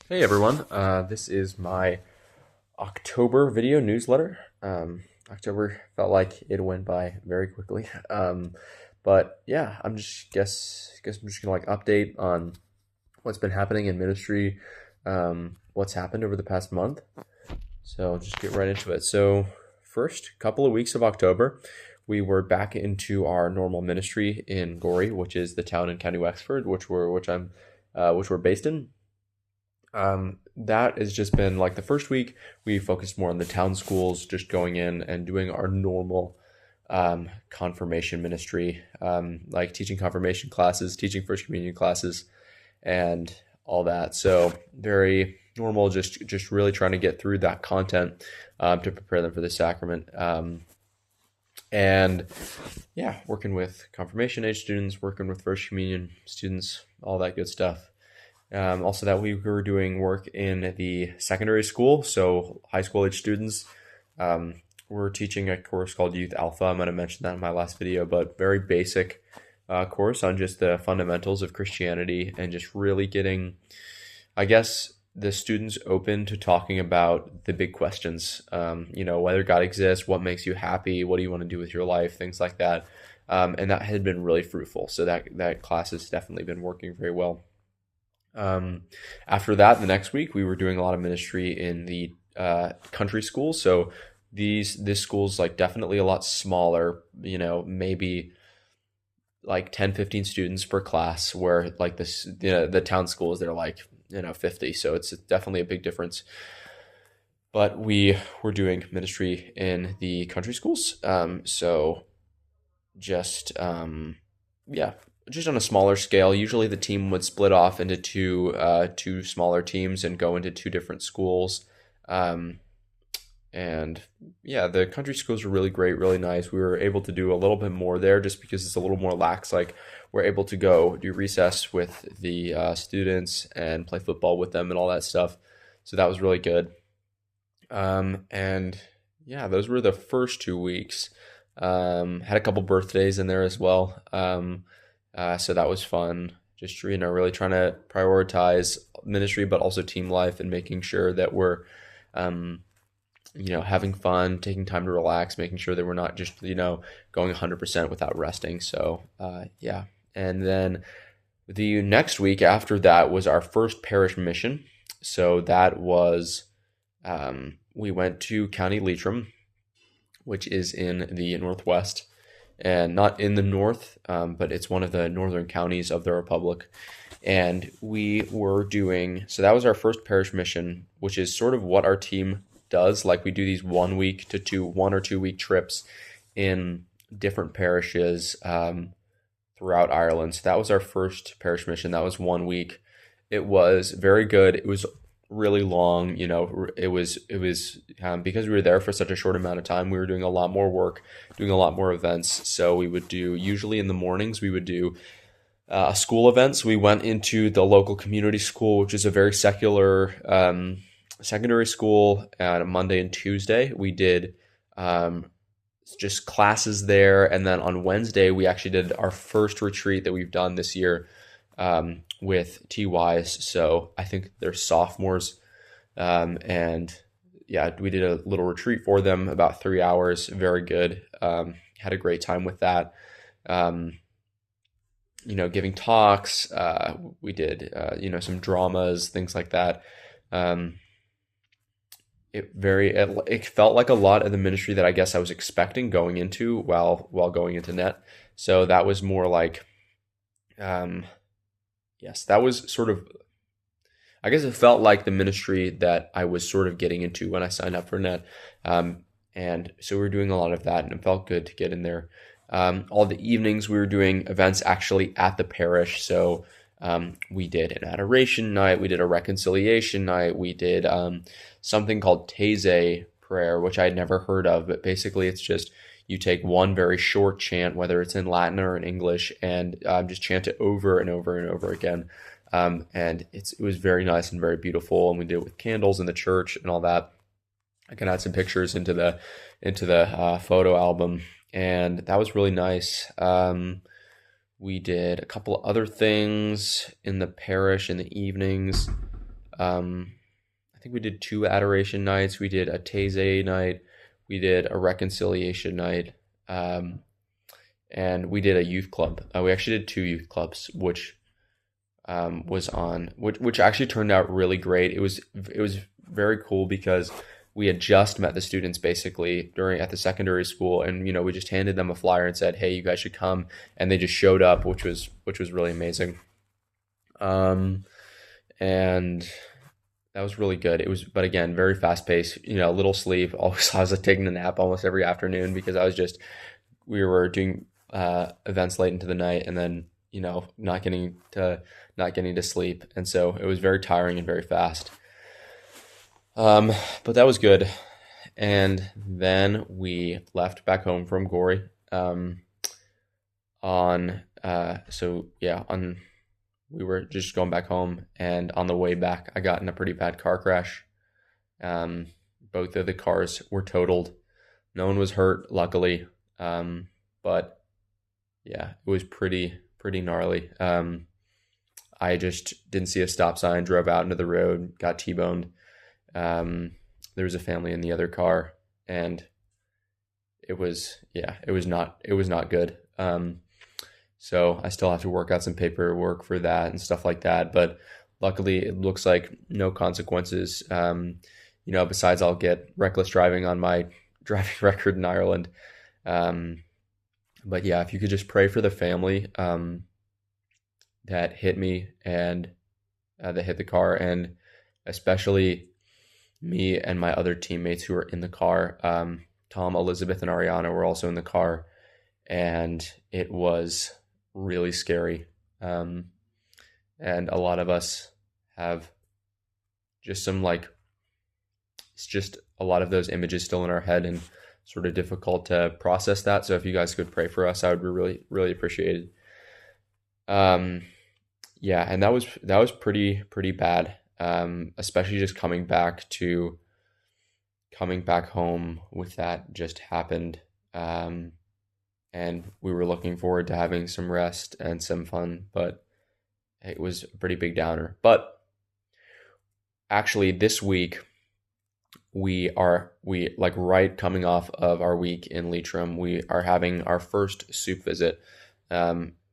Hey everyone, this is my October video newsletter. October felt like it went by very quickly. But yeah, I'm just gonna like update on what's been happening in ministry, what's happened over the past month. So I'll just get right into it. So first couple of weeks of October, we were back into our normal ministry in Gorey, which is the town in County Wexford, which we're based in. That has just been like the first week. We focused more on the town schools, just going in and doing our normal confirmation ministry, like teaching confirmation classes, teaching first communion classes, and all that. So very normal, just really trying to get through that content to prepare them for the sacrament. And yeah, working with confirmation age students, working with first communion students, all that good stuff. Also, that we were doing work in the secondary school, so high school age students. We're teaching a course called Youth Alpha. I might have mentioned that in my last video, but very basic course on just the fundamentals of Christianity and just really getting, I guess, the students open to talking about the big questions. Whether God exists, what makes you happy, what do you want to do with your life, things like that. And that had been really fruitful. So that class has definitely been working very well. After that, the next week, we were doing a lot of ministry in the country schools. So this school's like definitely a lot smaller, maybe like 10, 15 students per class, where like the town schools, they're like, 50. So it's definitely a big difference. But we were doing ministry in the country schools. So just, yeah, just on a smaller scale. Usually the team would split off into two smaller teams and go into two different schools. And yeah, the country schools were really great, really nice. We were able to do a little bit more there just because it's a little more lax. Like we're able to go do recess with the students and play football with them and all that stuff. So that was really good. And yeah, those were the first 2 weeks. Had a couple birthdays in there as well. So that was fun. Just really trying to prioritize ministry, but also team life and making sure that we're having fun, taking time to relax, making sure that we're not just going 100% without resting. So yeah, and then the next week after that was our first parish mission. So that was we went to County Leitrim, which is in the Northwest and not in the north, but it's one of the northern counties of the Republic. And we were doing, so that was our first parish mission, which is sort of what our team does. Like we do these 1 or 2 week trips in different parishes throughout Ireland. So that was our first parish mission. That was 1 week. It was very good. It was really long. It was because we were there for such a short amount of time, we were doing a lot more work, doing a lot more events. So we would do, usually in the mornings, we would do school events. We went into the local community school, which is a very secular secondary school. On a Monday and Tuesday, we did just classes there. And then on Wednesday, we actually did our first retreat that we've done this year with TYs. So I think they're sophomores. And yeah, we did a little retreat for them, about 3 hours. Very good. Had a great time with that. Giving talks. We did, some dramas, things like that. It felt like a lot of the ministry that I guess I was expecting going into while going into net. So that was more like, yes, that was sort of, I guess it felt like the ministry that I was sort of getting into when I signed up for net. And so we were doing a lot of that, and it felt good to get in there. All the evenings we were doing events actually at the parish. So we did an adoration night, we did a reconciliation night, we did something called Taizé prayer, which I had never heard of, but basically it's just you take one very short chant, whether it's in Latin or in English, and just chant it over and over and over again. And it was very nice and very beautiful, and we did it with candles in the church and all that. I can add some pictures into the photo album, and that was really nice. We did a couple of other things in the parish in the evenings. I think we did 2 adoration nights. We did a Taizé night. We did a reconciliation night. Um, and we did a youth club. We actually did 2 youth clubs, which which actually turned out really great. It was very cool because we had just met the students basically during at the secondary school, and we just handed them a flyer and said, "Hey, you guys should come," and they just showed up, which was really amazing. Um, and that was really good. It was, but again, very fast paced. Little sleep. Always, I was like taking a nap almost every afternoon because we were doing events late into the night, and then not getting to sleep, and so it was very tiring and very fast. Um, but that was good. And then we left back home from Gory. On so yeah, on we were just going back home, and on the way back, I got in a pretty bad car crash. Um, Both of the cars were totaled. No one was hurt, luckily. But yeah, it was pretty gnarly. I just didn't see a stop sign, drove out into the road, got T-boned. Um, there was a family in the other car, and it was not good. So I still have to work out some paperwork for that and stuff like that. But luckily, it looks like no consequences. Besides I'll get reckless driving on my driving record in Ireland. Um, but yeah, if you could just pray for the family that hit me and that hit the car, and especially me and my other teammates who were in the car. Tom, Elizabeth, and Ariana were also in the car, and it was really scary. Um, and a lot of us have just it's just a lot of those images still in our head and sort of difficult to process that. So if you guys could pray for us, I would be really, really appreciated. Um, yeah, and that was pretty bad. Especially just coming back home with that just happened. Um, and we were looking forward to having some rest and some fun, but it was a pretty big downer. But actually, this week we like right coming off of our week in Leitrim, we are having our first soup visit,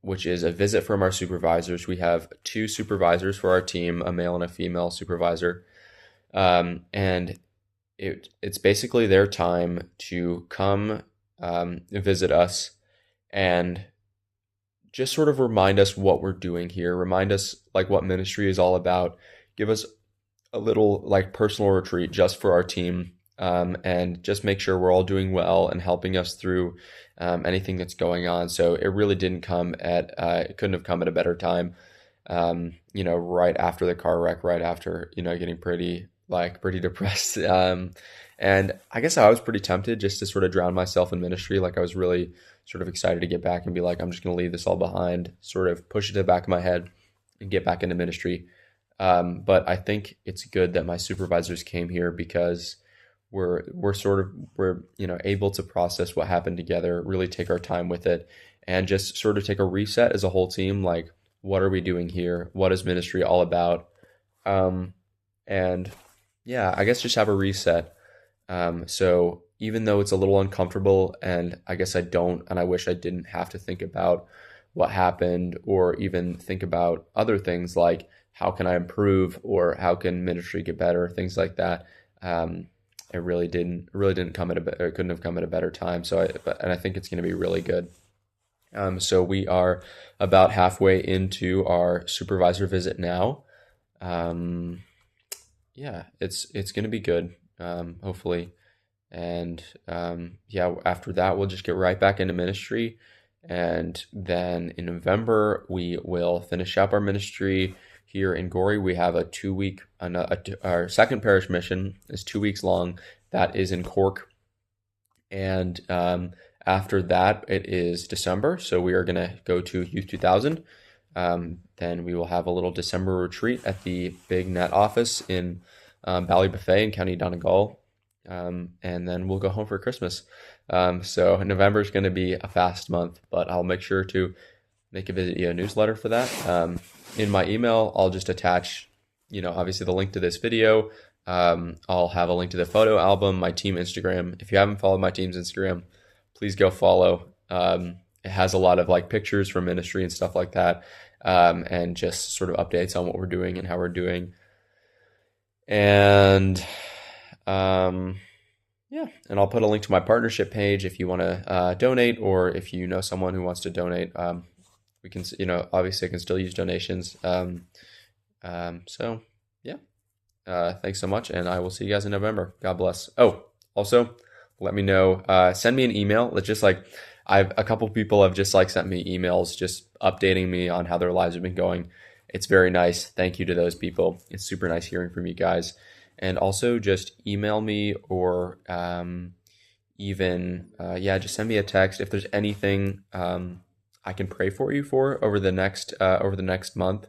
which is a visit from our supervisors. We have 2 supervisors for our team, a male and a female supervisor, and it's basically their time to come visit us and just sort of remind us what we're doing here, remind us like what ministry is all about, give us a little like personal retreat just for our team, and just make sure we're all doing well and helping us through anything that's going on. So it really didn't come at it couldn't have come at a better time. Right after the car wreck, right after getting pretty depressed. And I guess I was pretty tempted just to sort of drown myself in ministry. Like I was really sort of excited to get back and be like, I'm just going to leave this all behind, sort of push it to the back of my head and get back into ministry. But I think it's good that my supervisors came here because we're able to process what happened together, really take our time with it, and just sort of take a reset as a whole team. Like, what are we doing here? What is ministry all about? And yeah, I guess just have a reset. So even though it's a little uncomfortable, and I guess I wish I didn't have to think about what happened or even think about other things like how can I improve or how can ministry get better, things like that. It really didn't come it couldn't have come at a better time. And I think it's going to be really good. So we are about halfway into our supervisor visit now. Um, yeah, it's going to be good, hopefully. And yeah, after that, we'll just get right back into ministry. And then in November, we will finish up our ministry here in Gorey. We have a 2 week, our second parish mission is 2 weeks long. That is in Cork. And after that, it is December. So we are going to go to Youth 2000. Then we will have a little December retreat at the Big Net office in Ballybuffet in County Donegal. And then we'll go home for Christmas. So November is going to be a fast month, but I'll make sure to make a visit via newsletter for that. In my email, I'll just attach obviously the link to this video. I'll have a link to the photo album, my team Instagram. If you haven't followed my team's Instagram, please go follow. It has a lot of like pictures from ministry and stuff like that, and just sort of updates on what we're doing and how we're doing. And yeah, and I'll put a link to my partnership page if you want to donate, or if you know someone who wants to donate. We can, obviously I can still use donations. So yeah, thanks so much, and I will see you guys in November. God bless. Oh, also, let me know. Send me an email. Let's just like, a couple people have just like sent me emails, just updating me on how their lives have been going. It's very nice. Thank you to those people. It's super nice hearing from you guys. And also just email me, or just send me a text if there's anything I can pray for you for over the next month.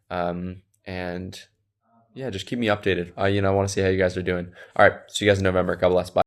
And yeah, just keep me updated. I want to see how you guys are doing. All right, see you guys in November. God bless. Bye.